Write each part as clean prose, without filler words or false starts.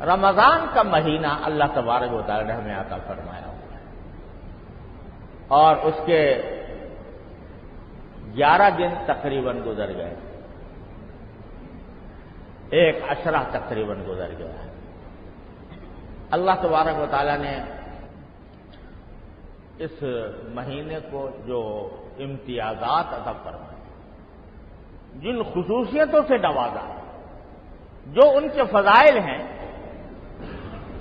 رمضان کا مہینہ اللہ تبارک و تعالی نے ہمیں عطا فرمایا اور اس کے 11 دن تقریباً گزر گئے، ایک عشرہ تقریباً گزر گیا ہے۔ اللہ تبارک و تعالی نے اس مہینے کو جو امتیازات عطا فرمائے، جن خصوصیتوں سے نوازا، جو ان کے فضائل ہیں،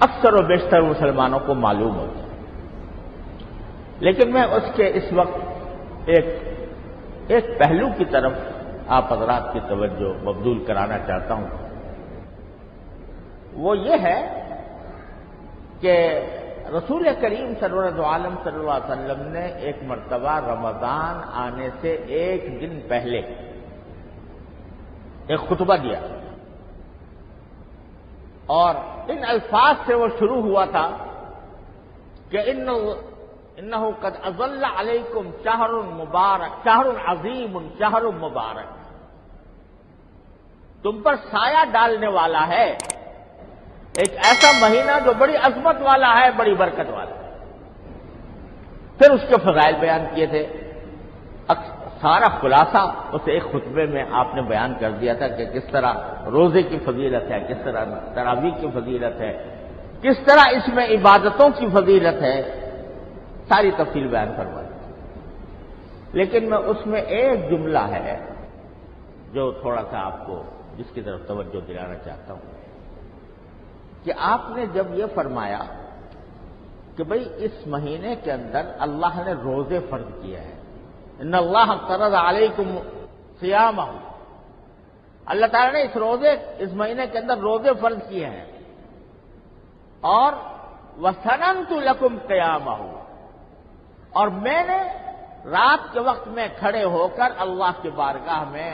اکثر و بیشتر مسلمانوں کو معلوم ہوتا ہے، لیکن میں اس کے اس وقت ایک پہلو کی طرف آپ حضرات کی توجہ مبذول کرانا چاہتا ہوں۔ وہ یہ ہے کہ رسول کریم سرورت عالم صلی اللہ علیہ وسلم نے ایک مرتبہ رمضان آنے سے ایک دن پہلے ایک خطبہ دیا اور ان الفاظ سے وہ شروع ہوا تھا کہ انہ قد اظل علیکم شہر مبارک، شہر عظیم، شہر مبارک، تم پر سایہ ڈالنے والا ہے ایک ایسا مہینہ جو بڑی عظمت والا ہے، بڑی برکت والا ہے۔ پھر اس کے فضائل بیان کیے تھے، سارا خلاصہ اسے ایک خطبے میں آپ نے بیان کر دیا تھا کہ کس طرح روزے کی فضیلت ہے، کس طرح تراویح کی فضیلت ہے، کس طرح اس میں عبادتوں کی فضیلت ہے، ساری تفصیل بیان کروائی۔ لیکن میں اس میں ایک جملہ ہے جو تھوڑا سا آپ کو جس کی طرف توجہ دلانا چاہتا ہوں کہ آپ نے جب یہ فرمایا کہ بھئی اس مہینے کے اندر اللہ نے روزے فرض کیے ہیں، ان اللہ فرض علیکم صیامہ، اللہ تعالیٰ نے اس مہینے کے اندر روزے فرض کیے ہیں، اور وَسَنَنْتُ لَكُمْ قِيَامَهُ، اور میں نے رات کے وقت میں کھڑے ہو کر اللہ کی بارگاہ میں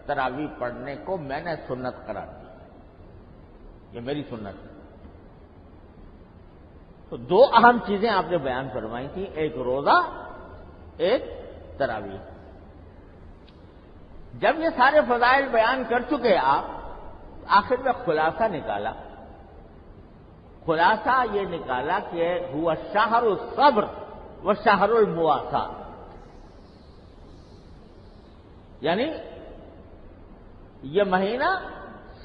تراویح پڑھنے کو میں نے سنت قرار دی، یہ میری سنت ہے۔ تو دو اہم چیزیں آپ نے بیان فرمائی تھیں، ایک روزہ، ایک تراویح۔ جب یہ سارے فضائل بیان کر چکے آپ، آخر میں خلاصہ نکالا، خلاصہ یہ نکالا کہ ہوا شہر الصبر و شہر المواسات، یعنی یہ مہینہ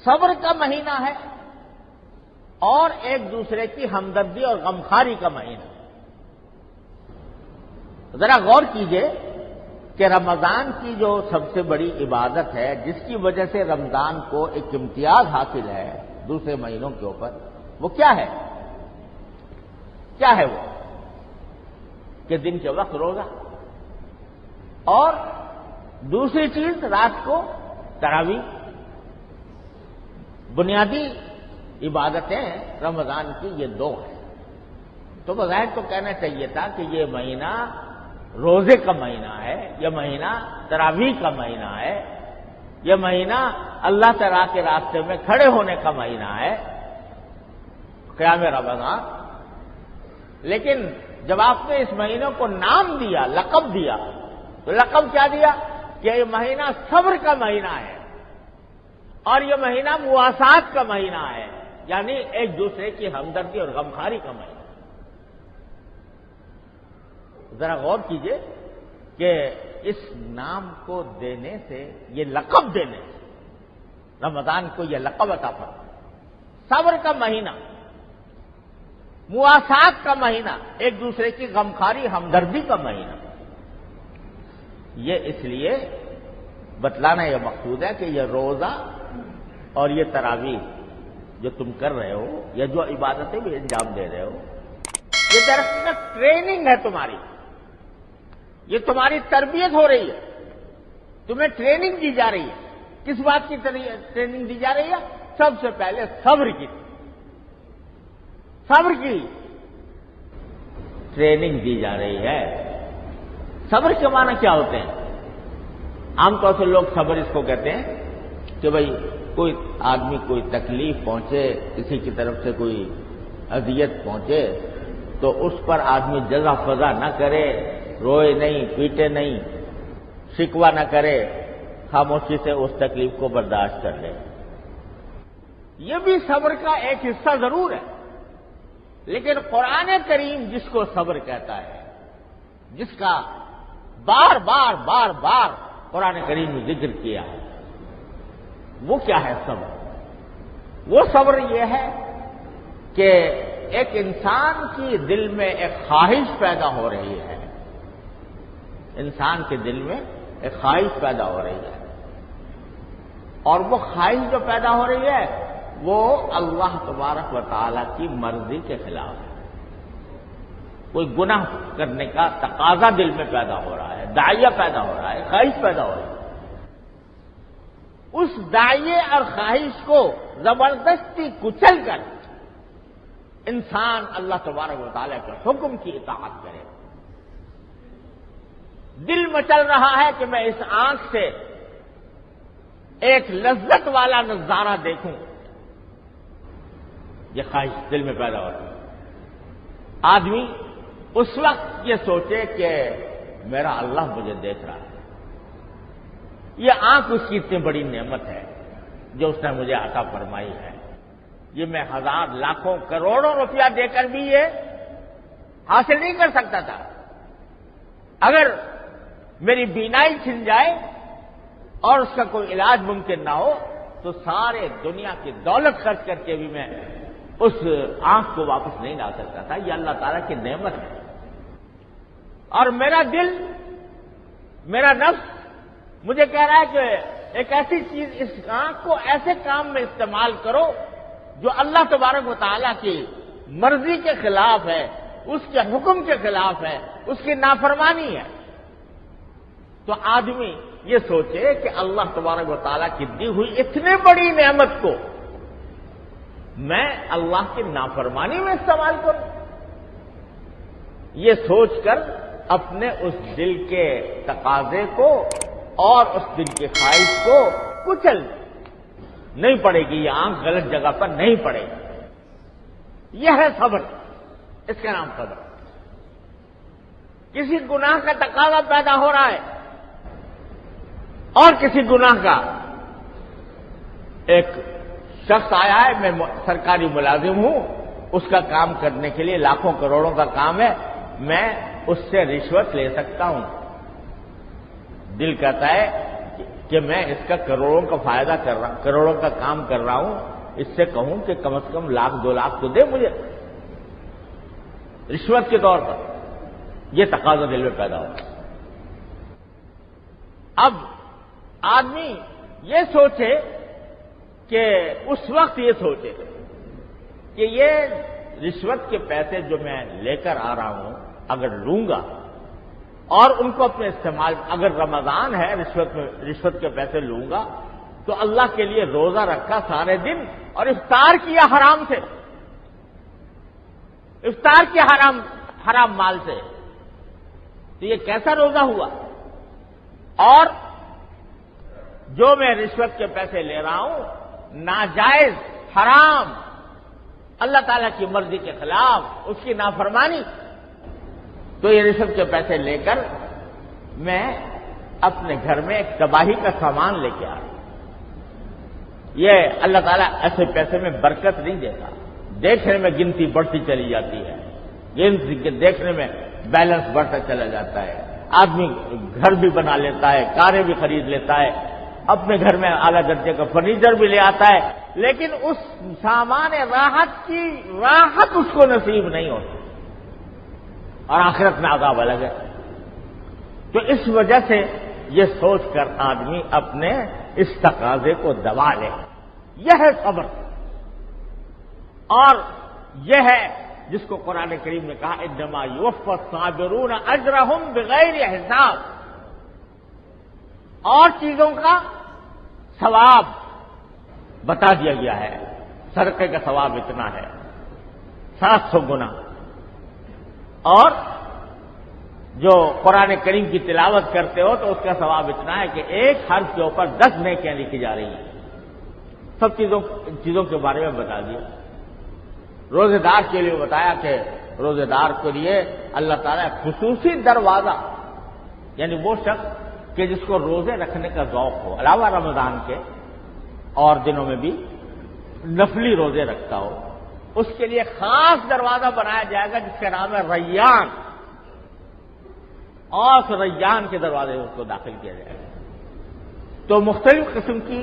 صبر کا مہینہ ہے اور ایک دوسرے کی ہمدردی اور غمخواری کا مہینہ۔ ذرا غور کیجئے کہ رمضان کی جو سب سے بڑی عبادت ہے، جس کی وجہ سے رمضان کو ایک امتیاز حاصل ہے دوسرے مہینوں کے اوپر، وہ کیا ہے؟ کیا ہے وہ؟ کہ دن کے وقت روزہ، اور دوسری چیز رات کو تراویح۔ بنیادی عبادتیں رمضان کی یہ دو ہیں۔ تو بظاہر تو کہنا چاہیے تھا کہ یہ مہینہ روزے کا مہینہ ہے، یہ مہینہ تراویح کا مہینہ ہے، یہ مہینہ اللہ تعالیٰ کے راستے میں کھڑے ہونے کا مہینہ ہے، قیام رمضان۔ لیکن جب آپ نے اس مہینے کو نام دیا، لقب دیا، تو لقب کیا دیا؟ کہ یہ مہینہ صبر کا مہینہ ہے اور یہ مہینہ مواسات کا مہینہ ہے، یعنی ایک دوسرے کی ہمدردی اور غمخواری کا مہینہ۔ ذرا غور کیجئے کہ اس نام کو دینے سے، یہ لقب دینے سے، رمضان کو یہ لقب عطا فرمایا، صبر کا مہینہ، مواسات کا مہینہ، ایک دوسرے کی غمخواری ہمدردی کا مہینہ۔ یہ اس لیے بتلانا یہ مقصود ہے کہ یہ روزہ اور یہ تراویح جو تم کر رہے ہو، یا جو عبادتیں بھی انجام دے رہے ہو، یہ دراصل ٹریننگ ہے تمہاری، یہ تمہاری تربیت ہو رہی ہے، تمہیں ٹریننگ دی جا رہی ہے۔ کس بات کی ٹریننگ دی جا رہی ہے؟ سب سے پہلے صبر کی، صبر کی ٹریننگ دی جا رہی ہے۔ صبر کے معنی کیا ہوتے ہیں؟ عام طور سے لوگ صبر اس کو کہتے ہیں کہ بھئی کوئی آدمی کوئی تکلیف پہنچے، کسی کی طرف سے کوئی اذیت پہنچے تو اس پر آدمی جزا فضا نہ کرے، روئے نہیں، پیٹے نہیں، شکوہ نہ کرے، خاموشی سے اس تکلیف کو برداشت کر لے۔ یہ بھی صبر کا ایک حصہ ضرور ہے، لیکن قرآن کریم جس کو صبر کہتا ہے، جس کا بار بار بار بار قرآن کریم نے ذکر کیا ہے، وہ کیا ہے صبر؟ وہ صبر یہ ہے کہ ایک انسان کی دل میں ایک خواہش پیدا ہو رہی ہے، انسان کے دل میں ایک خواہش پیدا ہو رہی ہے، اور وہ خواہش جو پیدا ہو رہی ہے وہ اللہ تبارک و تعالی کی مرضی کے خلاف ہے۔ کوئی گناہ کرنے کا تقاضا دل میں پیدا ہو رہا ہے، داعیہ پیدا ہو رہا ہے، خواہش پیدا ہو رہی ہے، اس داعیے اور خواہش کو زبردستی کچل کر انسان اللہ تبارک و تعالی کے حکم کی اطاعت کرے۔ دل مچل رہا ہے کہ میں اس آنکھ سے ایک لذت والا نظارہ دیکھوں، یہ خواہش دل میں پیدا ہو رہی ہے۔ آدمی اس وقت یہ سوچے کہ میرا اللہ مجھے دیکھ رہا ہے، یہ آنکھ اس کی اتنی بڑی نعمت ہے جو اس نے مجھے عطا فرمائی ہے، یہ میں ہزار لاکھوں کروڑوں روپیہ دے کر بھی یہ حاصل نہیں کر سکتا تھا۔ اگر میری بینائی چھن جائے اور اس کا کوئی علاج ممکن نہ ہو تو سارے دنیا کی دولت خرچ کر کے بھی میں اس آنکھ کو واپس نہیں لا سکتا تھا۔ یہ اللہ تعالیٰ کی نعمت ہے، اور میرا دل، میرا نفس مجھے کہہ رہا ہے کہ ایک ایسی چیز، اس آنکھ کو ایسے کام میں استعمال کرو جو اللہ تبارک و تعالیٰ کی مرضی کے خلاف ہے، اس کے حکم کے خلاف ہے، اس کی نافرمانی ہے۔ تو آدمی یہ سوچے کہ اللہ تبارک و تعالیٰ کی دی ہوئی اتنی بڑی نعمت کو میں اللہ کی نافرمانی میں استعمال کروں، یہ سوچ کر اپنے اس دل کے تقاضے کو اور اس دل کی خواہش کو کچل نہیں پڑے گی، یہ آنکھ غلط جگہ پر نہیں پڑے گی۔ یہ ہے صبر، اس کا نام صبر۔ کسی گناہ کا تقاضا پیدا ہو رہا ہے اور کسی گناہ کا، ایک شخص آیا ہے، میں سرکاری ملازم ہوں، اس کا کام کرنے کے لیے لاکھوں کروڑوں کا کام ہے، میں اس سے رشوت لے سکتا ہوں۔ دل کہتا ہے کہ میں اس کا کروڑوں کا فائدہ کر رہا ہوں، کروڑوں کا کام کر رہا ہوں، اس سے کہوں کہ کم از کم لاکھ دو لاکھ تو دے مجھے رشوت کے طور پر۔ یہ تقاضا دل میں پیدا ہوتا ہے۔ اب آدمی یہ سوچے کہ اس وقت یہ سوچے کہ یہ رشوت کے پیسے جو میں لے کر آ رہا ہوں اگر لوں گا اور ان کو اپنے استعمال، اگر رمضان ہے رشوت کے پیسے لوں گا تو اللہ کے لیے روزہ رکھا سارے دن اور افطار کیا حرام سے، افطار کیا حرام مال سے، تو یہ کیسا روزہ ہوا؟ اور جو میں رشوت کے پیسے لے رہا ہوں ناجائز، حرام، اللہ تعالیٰ کی مرضی کے خلاف، اس کی نافرمانی، تو یہ رشوت کے پیسے لے کر میں اپنے گھر میں ایک تباہی کا سامان لے کے آ رہا ہوں۔ یہ اللہ تعالیٰ ایسے پیسے میں برکت نہیں دیتا، دیکھنے میں گنتی بڑھتی چلی جاتی ہے، گنتی کے دیکھنے میں بیلنس بڑھتا چلا جاتا ہے، آدمی گھر بھی بنا لیتا ہے، کاریں بھی خرید لیتا ہے، اپنے گھر میں اعلیٰ درجے کا فرنیچر بھی لے آتا ہے، لیکن اس سامان راحت کی راحت اس کو نصیب نہیں ہوتی، اور آخرت میں عذاب الگ ہے۔ تو اس وجہ سے یہ سوچ کر آدمی اپنے اس تقاضے کو دبا لے، یہ ہے صبر۔ اور یہ ہے جس کو قرآن کریم نے کہا انما یوفی الصابرون اجرہم بغیر حساب، اور چیزوں کا ثواب بتا دیا گیا ہے، صدقے کا ثواب اتنا ہے 700 گنا، اور جو قرآن کریم کی تلاوت کرتے ہو تو اس کا ثواب اتنا ہے کہ ایک حرف کے اوپر 10 نیکیاں لکھی جا رہی ہیں۔ سب چیزوں کے بارے میں بتا دیا۔ روزے دار کے لیے بتایا کہ روزے دار کے لیے اللہ تعالیٰ خصوصی دروازہ، یعنی وہ شخص کہ جس کو روزے رکھنے کا ذوق ہو، علاوہ رمضان کے اور دنوں میں بھی نفلی روزے رکھتا ہو اس کے لیے خاص دروازہ بنایا جائے گا جس کا نام ہے ریان، اور اس ریان کے دروازے میں اس کو داخل کیا جائے گا۔ تو مختلف قسم کی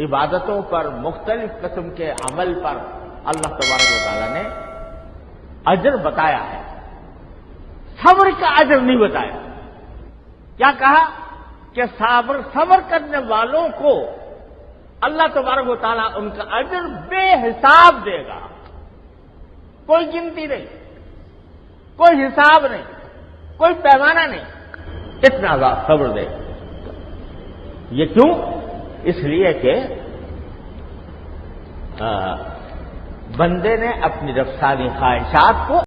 عبادتوں پر، مختلف قسم کے عمل پر اللہ تبارک و تعالیٰ نے اجر بتایا ہے، صبر کا اجر نہیں بتایا۔ کیا کہا کہ صبر کرنے والوں کو اللہ تبارک و تعالیٰ ان کا اجر بے حساب دے گا، کوئی گنتی نہیں، کوئی حساب نہیں، کوئی پیمانہ نہیں، اتنا صبر دے گا۔ یہ کیوں؟ اس لیے کہ بندے نے اپنی نفسانی خواہشات کو